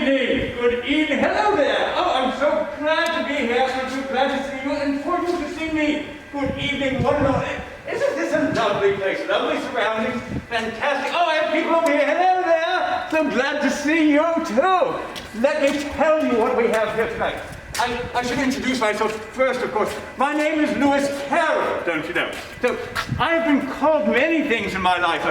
evening. Good evening. Hello there. Oh, I'm so glad to be here. I'm so glad to see you and for you to see me. Good evening. One and all. Isn't this a lovely place? Lovely surroundings. Fantastic. Oh, I have people over here. Hello there. So glad to see you too. Let me tell you what we have here tonight. I should introduce myself first, of course. My name is Lewis Carroll, don't you know? So I have been called many things in my life.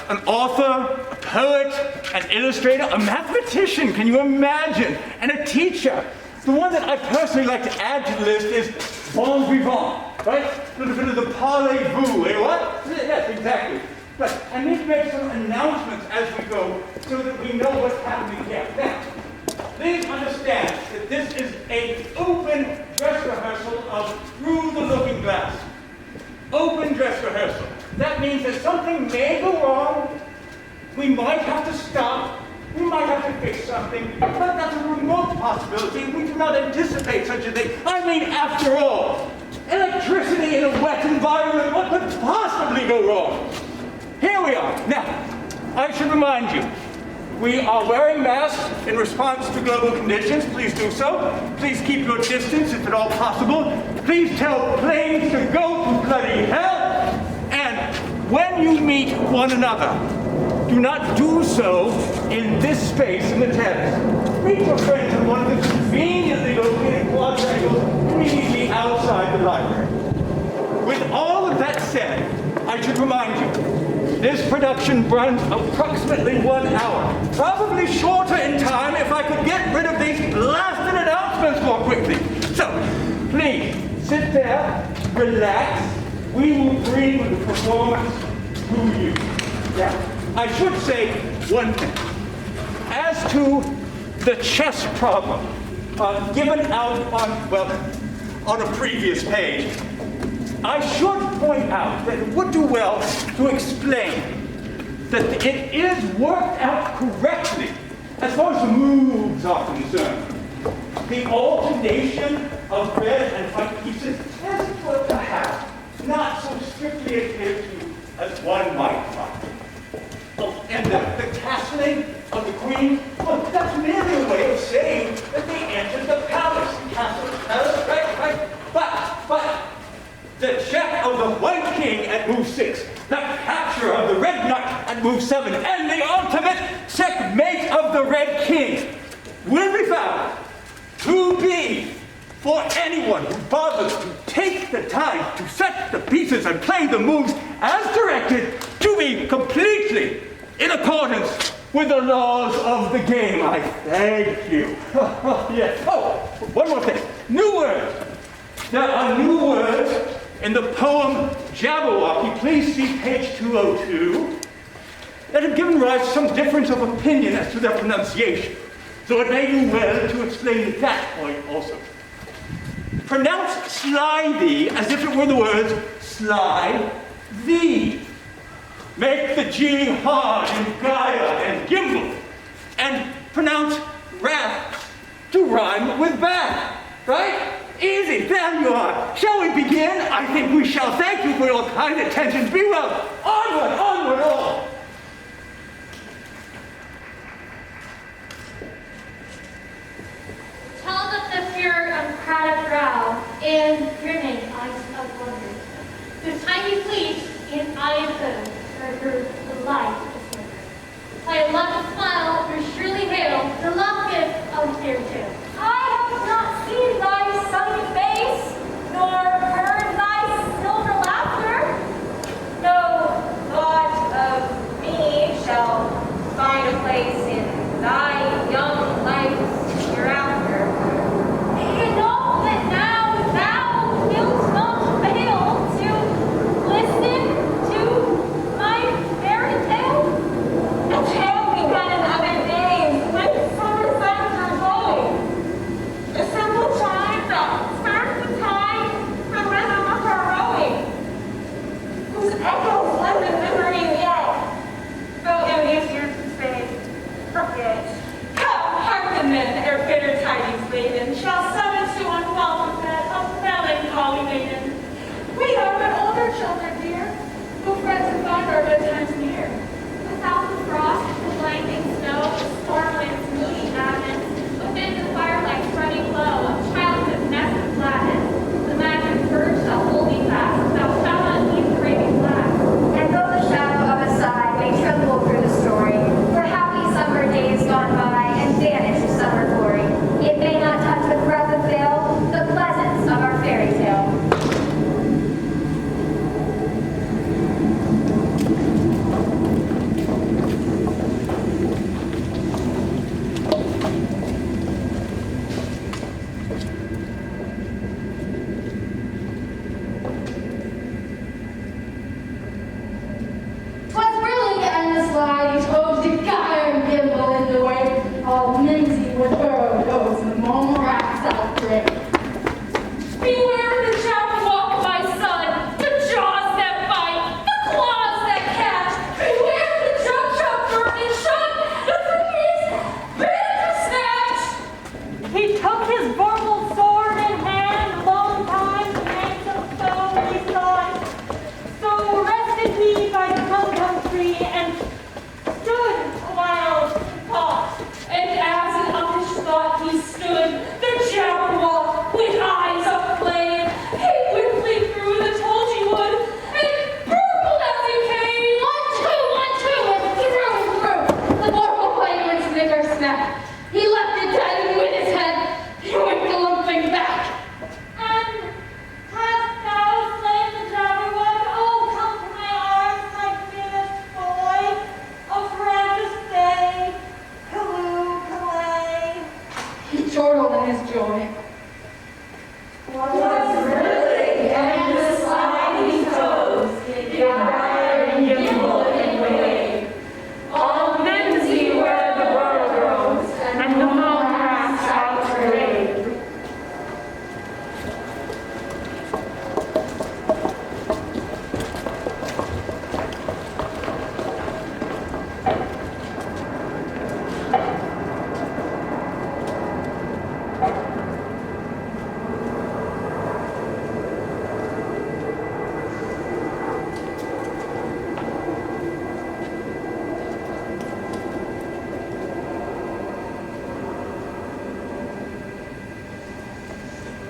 An author, a poet, an illustrator, a mathematician, can you imagine? And a teacher. The one that I personally like to add to the list is bon vivant, right? A little bit of the parlez-vous, eh, what? Yes, exactly. But I need to make some announcements as we go so that we know what's happening here. Now, please understand that this is an open dress rehearsal of Through the Looking Glass. Open dress rehearsal. That means that something may go wrong. We might have to stop. We might have to fix something. But that's a remote possibility. We do not anticipate such a thing. I mean, after all, electricity in a wet environment, what could possibly go wrong? Here we are. Now, I should remind you, we are wearing masks in response to global conditions. Please do so. Please keep your distance if at all possible. Please tell planes to go to bloody hell. And when you meet one another, do not do so in this space in the terrace. Meet your friends in one of the conveniently located quadrangles immediately outside the library. With all of that said, I should remind you, this production runs approximately 1 hour. Probably shorter in time if I could get rid of these blasted announcements more quickly. So, please, sit there, relax. We will bring the performance to you. Now, I should say one thing. As to the chess problem, given out on a previous page, I should point out that it would do well to explain that it is worked out correctly as far as the moves are concerned. The alternation of red and white pieces is perhaps not so strictly adhered to as one might find. Oh, and the castling of the queen, well, that's merely a way of saying that they entered the palace. Castle, palace, right? But the check of the white king at move 6, the capture of the red knight at move 7, and the ultimate checkmate of the red king will be found to be, for anyone who bothers to take the time to set the pieces and play the moves as directed, to be completely in accordance with the laws of the game. I thank you. Yes. Oh, one more thing. New words. There are new words in the poem Jabberwocky, please see page 202, that have given rise to some difference of opinion as to their pronunciation. So it may do well to explain that point also. Pronounce slithy as if it were the words slide thee. Make the G hard in Gaia and Gimble. And pronounce wrath to rhyme with bath, right? Easy, there you are. Shall we begin? I think we shall. Thank you for your kind attention. Be well. Onward all. Tell them the fear of crowded brow and your name, eyes of wonder. Whose tiny fleet in eye and hood, or through the light of wonder. Thy love smile, your surely hail, the love gift of fair tale. I have not seen thy sunny face, nor heard thy silver laughter. No thought of me shall find a place in thy young life's hereafter. And know that now thou wilt not fail to listen to my fairy tale. A tale begun in other days when summer suns are glowing. Beware the Jabberwock, my son, the jaws that bite, the claws that catch. Beware the jump, burn and shut, the freeze, bend snatch. He took his vorpal sword in hand, long time to make some foe beside. So rested he by the gum tree and stood a while and thought. And as in uppish thought he stood, the Jabberwock with eyes of flame came whistling through the tulgey wood and burbled as he came. 1, 2, 1, 2, and through. The vorpal flame went snicker snap. He left it dead, and with his head, he went galumphing back. And hast thou slain the Jabberwock? Oh, come to my arms, my dearest boy. A precious day, Callooh, Calais. He chortled in his joy. Was really, and the sliding toes did gyre and gimble and wave. All mimsy where the world grows, and the moongrass outgrave.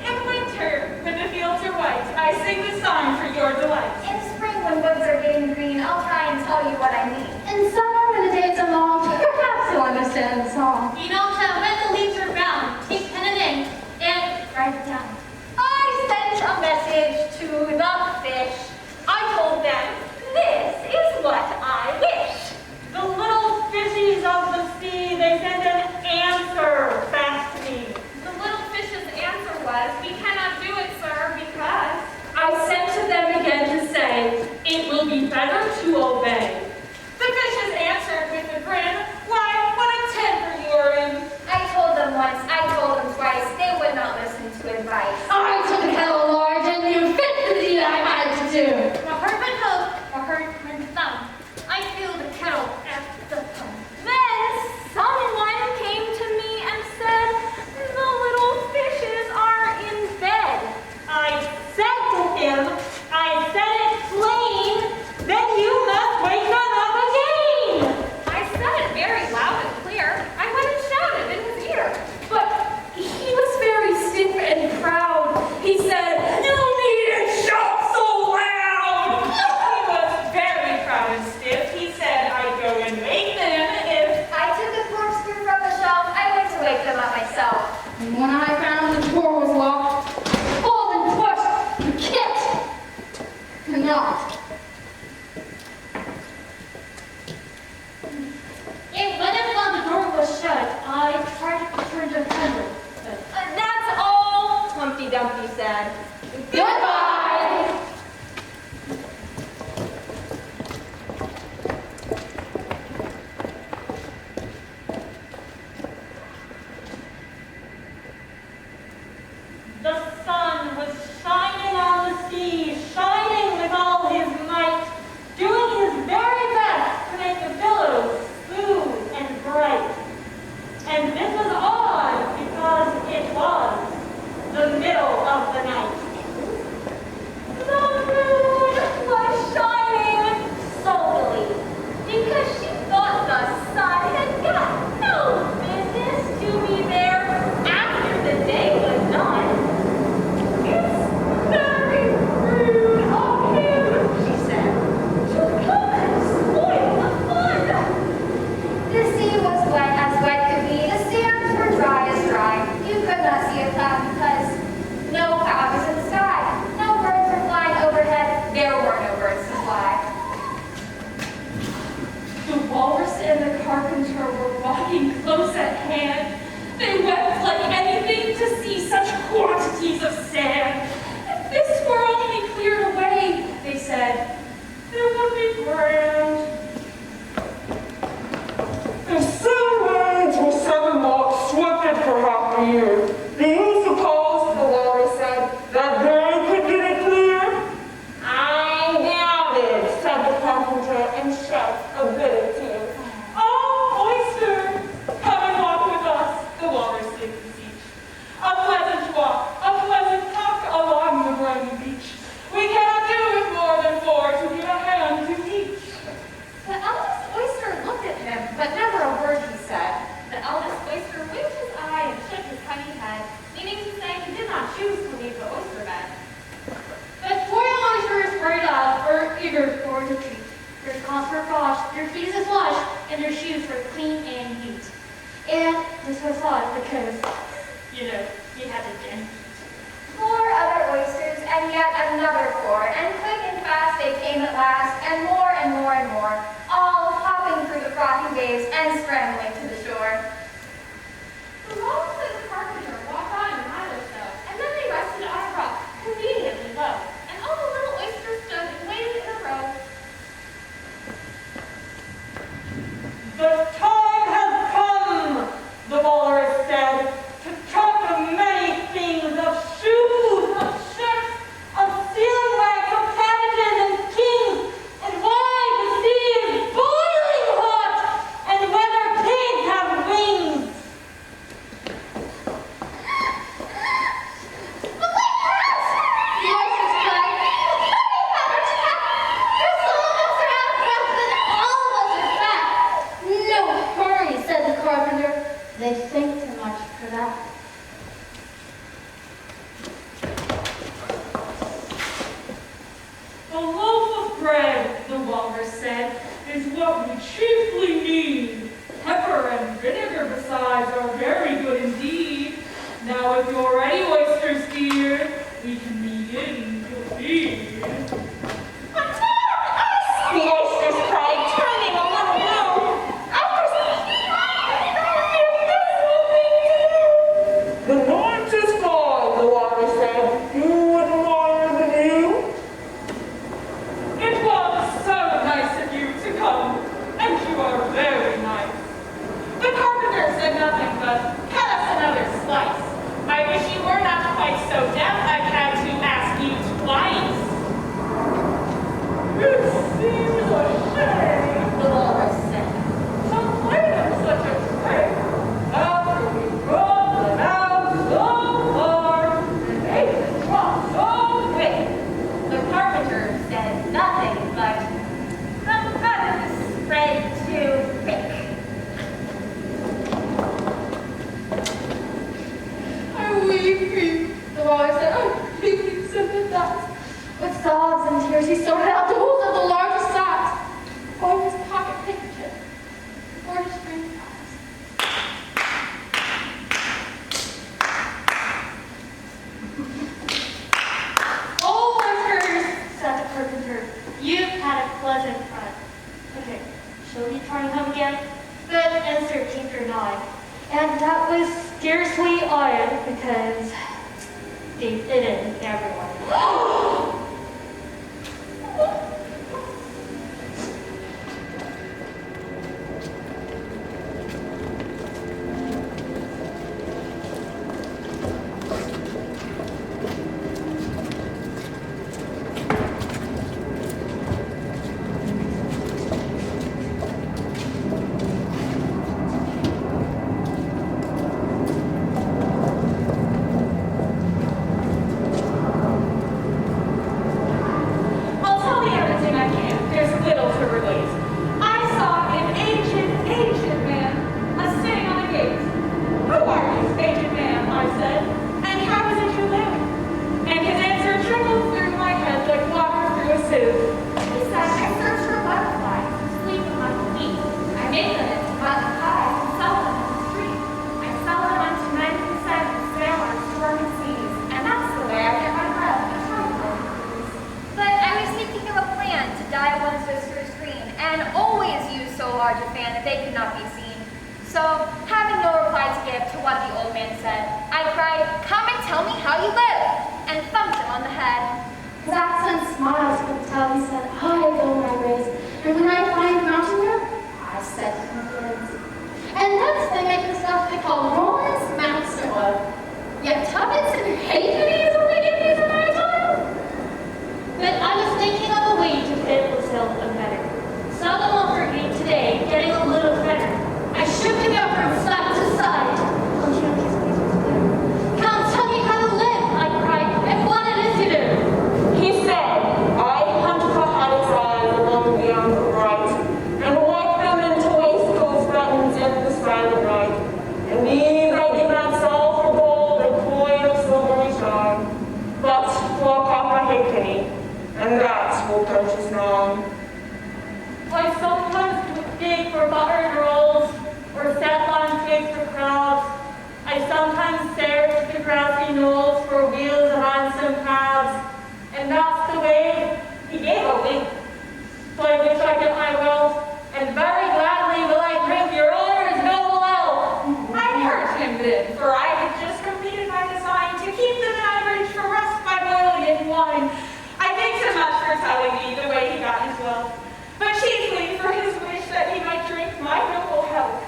In winter, when the fields are white, I sing this song for your delight. In spring, when woods are getting green, I'll try and tell you what I mean. In summer, when the days are long, perhaps you'll understand the song. You know that when the leaves are brown, take pen and ink and write it down. I sent a message to the fish. I told them, this is what I wish. The little fishies of the sea, they send an answer back to me. The little fish's answer was, we cannot do it, sir, because... I sent to them again to say, it will be better to obey. The fishes answered with a grin, why, what a temper you are in. I told them once, I told them twice, they would not listen to advice. I took a kettle large, and you fit the deed I had to do. My heart went hope, my heart went thumb. I feel the kettle at the thumb. Then someone came to me and said, the little fishes are in bed. I said to him, I said it plain, then you must wake them up again. I said it very loud and clear. I went and shouted in his ear. But he was very stiff and proud. He said, you needn't shout so loud. He was very proud and stiff. He said, I'd go and wake them if... I took a corkscrew from the shelf. I went to wake them up myself. And when I found the door was locked, I pulled and pushed. You cannot. And when I found the door was shut, I tried to turn the handle. That's all, Humpty Dumpty said. Goodbye. The sun was shining on the sea, shining with all his might, doing his very best to make the billows smooth and bright. And this was odd because it was the middle of the night. The moon was shining sulkily because she thought the sun had got no business to be there after the day was done. It's very rude of him, she said, to come and spoil the fun. The sea was wet as wet could be. The sands were dry as dry. You could not see a cloud because no cloud was in the sky. No birds were flying overhead. There were no birds to fly. The walrus and the carpenter were walking close at hand. They wept like anything to see such quantities of sand. If this were only cleared away, they said, it would be grand. If 7 rains or 7 moths swept it for half a year, do you suppose, the walrus said, that us a little too. Oh, oyster, come and walk with us, the walrus did beseech. A pleasant walk, a pleasant talk along the briny beach. We cannot do with more than four to give a hand to each. The eldest oyster looked at him, but never a word he said. The eldest oyster winked his eye and shook his tiny head, meaning to say he did not choose to leave the oyster bed. But four young oysters hurried up, were eager for the treat. Their cloths were washed, their faces washed, and their shoes were clean and neat. And this was odd because, you had to gin. 4 other oysters, and yet another 4, and quick and fast they came at last, and more and more and more, all hopping through the frothy waves and scrambling to the shore. The walrus and the carpenter walked on a mile or so, and then they rested on a rock, conveniently low, and all the little oysters stood and waited in a row. The time has come, the walrus said, to talk of many things, of shoes, of ships, of sealing wax, of cabbages and kings, and why the sea is boiling hot, and whether pigs have wings. The oysters cried, "Hurry, Pepperjack! There's some of us are out of breath, but all of us are fat." "No hurry," said the carpenter. "They think too much for that." A loaf of bread, the walrus said, is what we chiefly need. Pepper and vinegar besides are very good indeed. Now if you're ready, oysters dear, we can begin to feed. But not us, the oysters cried, turning a little blue. After some The night is fine, the walrus said. You wouldn't mind the view? It was so nice of you to come, and you are very nice. The carpenter said nothing but, cut us another slice. I wish you were not quite so deaf, I've had to ask you twice. It seems a shame, the walrus said, to play them such a trick after we brought them out so far and made them drop so quick. The carpenter said nothing but, the feathers spread too thick. "I'm weeping," the walrus said. "I'm weeping so that." With sobs and tears, he sorted out the holes of the largest socks, or his pocket handkerchief, or his string ties. "Oh, oysters," said the carpenter, "you've had a pleasant run. Okay, shall we try home again?" But answer came through nod, and that was scarcely odd because they didn't everyone. But I was thinking of a way to fit the sail better. Seldom offer for buttered rolls, or sat lawn cakes for crowds. I sometimes stared to the grassy knolls for wheels of handsome cabs, and that's the way he gave a wink. So I wish I get my will, and very gladly will I drink your honor's noble ale. I heard him then, for I had just completed my design to keep the average for rest by boiling in wine. I thank him much for telling me the way he got his wealth, but chiefly for his wish that he might drink my noble health.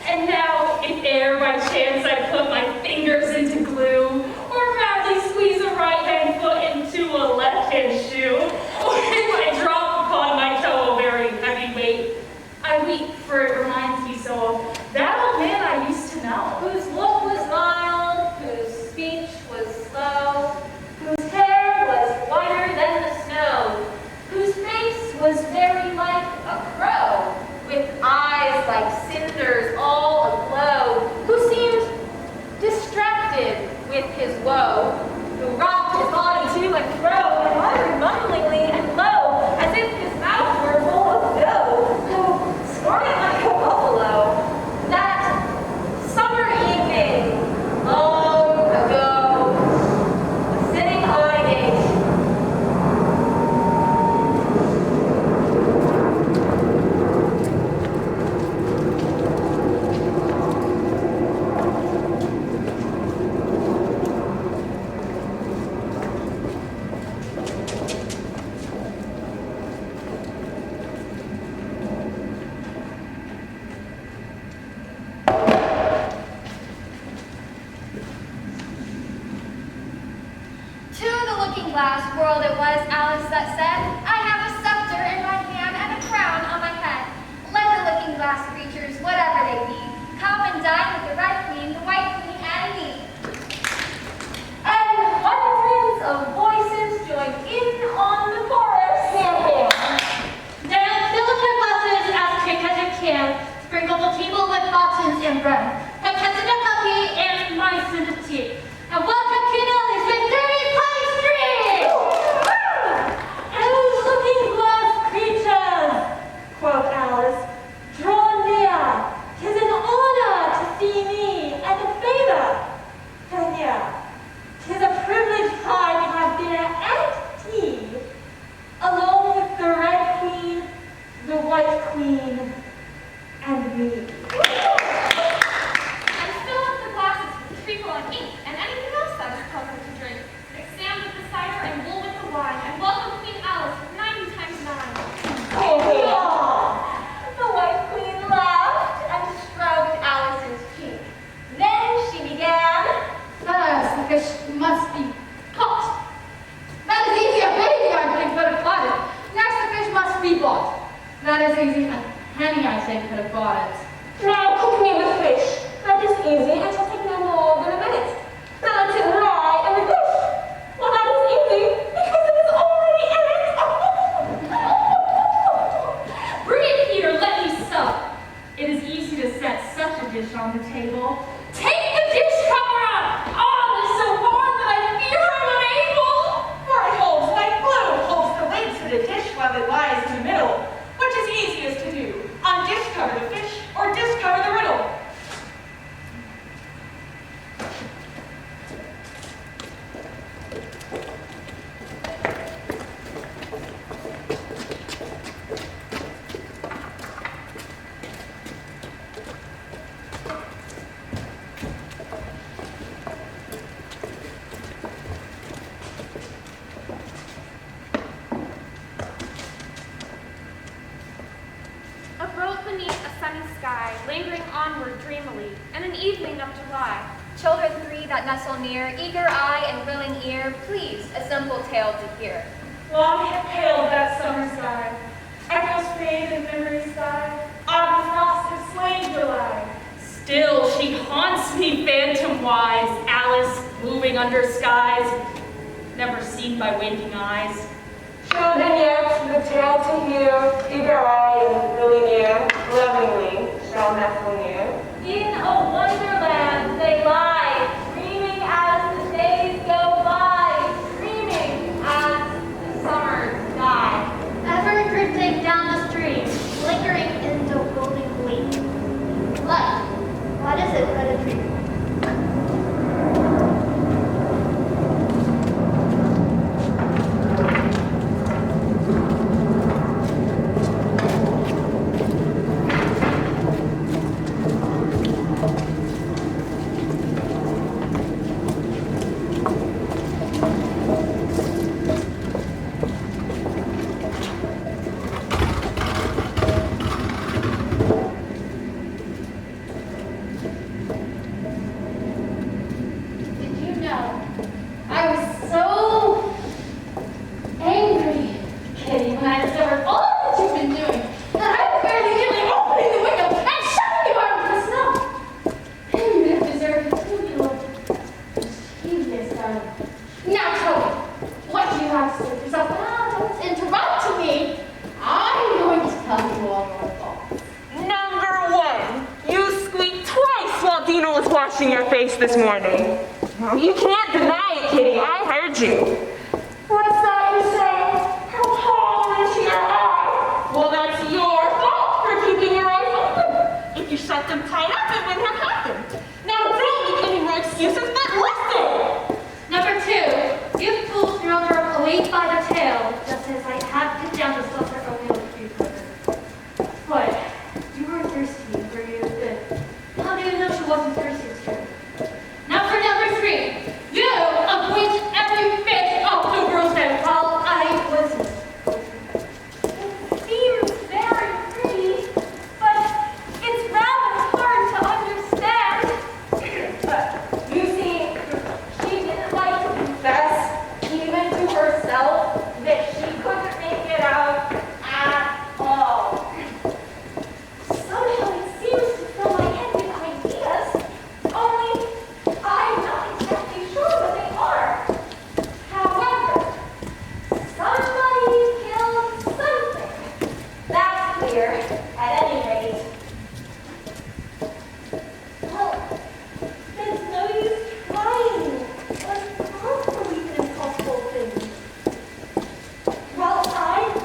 And now, if e'er by chance I put my fingers into glue, or madly squeeze a right-hand foot into a left-hand shoe, or if I drop upon my toe a very heavy weight, I weep, for it reminds me so of that old man I used to know. Whose look was mild, whose speech was slow, whose hair was whiter than the snow, whose face was very like a crow, with eyes like cinders all aglow, who seemed distracted with his woe, who rocked his body to and fro, and muttered mumblingly and low, as if his mouth were full of dough, who snorted like a buffalo. That summer evening, long ago, sitting on a gate. To the looking-glass world it was Alice that said, I have a scepter in my hand and a crown on my head. Let the looking-glass creatures, whatever they be, come and dine with the red queen, the white queen, and me. And hundreds of voices joined in on the chorus. Then fill up your glasses as quick as you can. Sprinkle the table with buttons and bread. Have Cassandra coffee and mice in the tea. And welcome Canelli's victory pastry! Those looking-glass creatures, quoth Alice, draw near. 'Tis an honor to see me, and a favor to hear. 'Tis a privilege high to have dinner and tea, along with the red queen, the white queen, and me. And fill up the glasses with treacle and ink, and anything else that is pleasant to drink. Mix sand with the cider and wool with the wine, and welcome Queen Alice with 90 times 9. The White Queen laughed and stroked Alice's cheek. Then she began. First, the fish must be caught. That is easy, a baby I think could have caught it. Next, the fish must be bought. That is easy, a penny I think could have bought it. Now cook me the fish. That is easy and shall take no more than a minute. Then let it lie in the dish. Well, that is easy because it is already in it. Bring it here, let me sup. It is easy to set such a dish on the table. Take the dish cover up! Oh, it is so hard that I fear I'm unable. For it holds like glue, holds the lid to the dish while it lies in the middle. Which is easiest to do? Undiscover the fish or discover the riddle? Abroad beneath a sunny sky, lingering onward dreamily, and an evening of July. Children three that nestle near, eager eye and willing ear, pleased a simple tale to hear. Long had paled that summer sky. Echoes fade in memory's sky. Autumn frost has slain July. Still she haunts me phantom-wise, Alice moving under skies, never seen by waking eyes. Children yet the tale to hear, eager eye and willing ear, lovingly shall nestle near. In a wonderland they lie, dreaming as the days go by, dreaming as the summers die. Ever drifting down the stream, lingering in the golden washing your face this morning. Well, you can't deny it, Kitty. I heard you. What's that you say? How tall is your eye? Well, that's your fault for keeping your eyes open. If you shut them tight up, it wouldn't have happened. Now don't make any more excuses, but listen. Number 2, you pulled your other away by the tail, just as I had to down the saucer only on the tree further. But you were thirsty, were you? How do you know she wasn't thirsty too? Now for number 3, you avoided every bit of the girl's head while I wasn't. It seems very pretty, but it's rather hard to understand. You see, she didn't like to confess, even to herself, that she couldn't make it out at all. Somehow it seems to fill my head with ideas, only I'm not exactly sure what they are. However, somebody killed something. That's clear, at any rate. Well, there's no use trying. What's hard to believe in impossible things? Well, I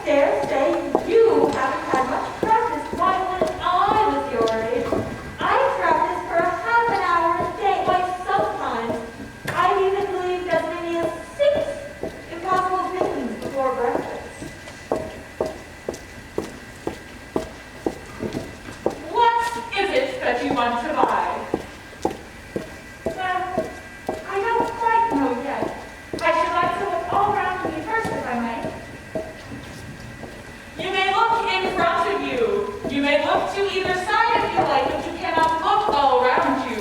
dare say you haven't had much practice. Why, when I was your age, I practiced for a half an hour a day. Why, sometimes I even believed as many as 6 impossible things before breakfast. What is it that you want to buy? Well, I don't quite know yet. I should like to look all around me first, if I may. You may look in front of you. You may look to either side if you like, but you cannot look all around you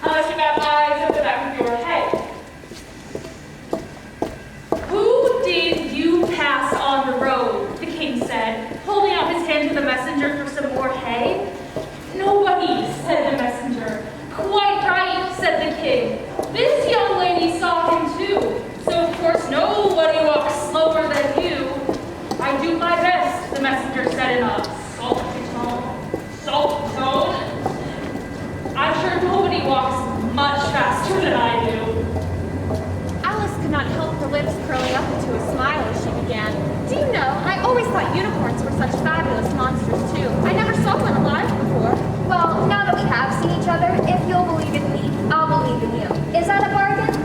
unless you have eyes at the back of your head. Who did you pass on the road? The king said, holding out his hand to the messenger for some more hay. Nobody, said the messenger. Quite right, said the king. This young lady saw him too, so of course nobody walks slower than you. I do my best, the messenger said in a sulky tone. I'm sure nobody walks much faster than I do. Alice could not help her lips curling up into a smile as she began. Do you know, I always thought unicorns were such fabulous monsters too. I never saw one alive before. Well, now that we have seen each other, if you'll believe in me, I'll believe in you. Is that a bargain?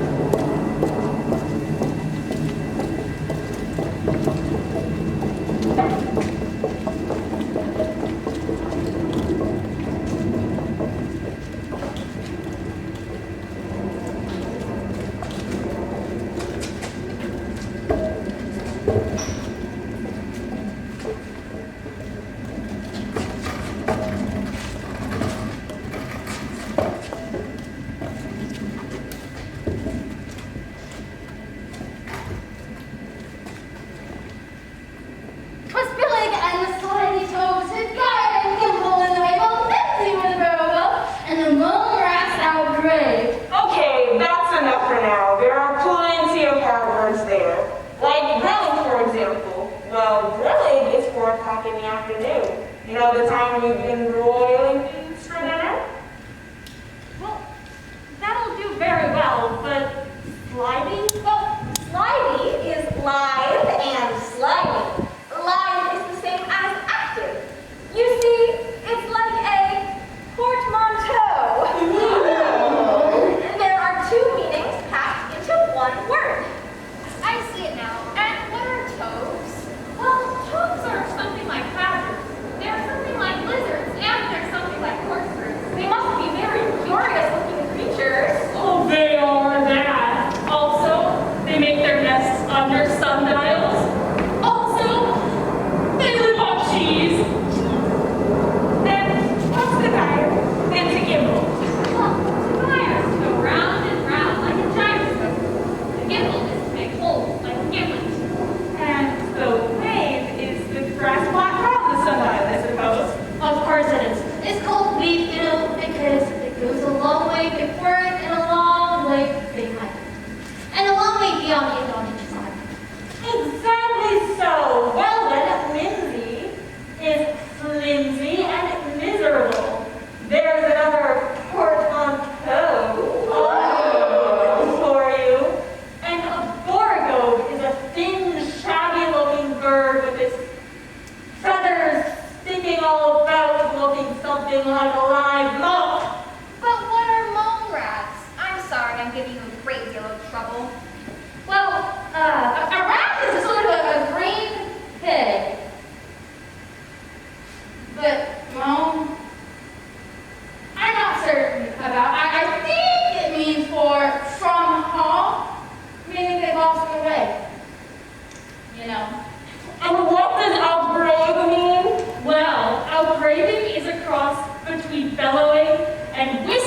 Was Billig and the slimy toes had got and gimple in the rainbow, Nancy was Verbo, and the moon rats out brave. Okay, that's enough for now. There are plenty of hard words there. Like grilling, for example. Well, grilling is 4 o'clock in the afternoon. You know the time when you begin broiling things for dinner? Well, that'll do very well, but slimy? Well, slimy is live and slimy. Live is the same as active. You see, it's like a portmanteau. There are 2 meanings packed into 1 word. I see it now. And what are toads? Well, toads are something like badgers. They're something like lizards, and they're something like a live moth. But what are mole rats? I'm sorry, I'm giving you a great deal of trouble. Well, a rat is sort of a green pig. But, Mom, I'm not certain about. I think it means from home, meaning they lost their way. You know. And what does outbrave mean? Well, outbraving is a cross between bellowing and whistling.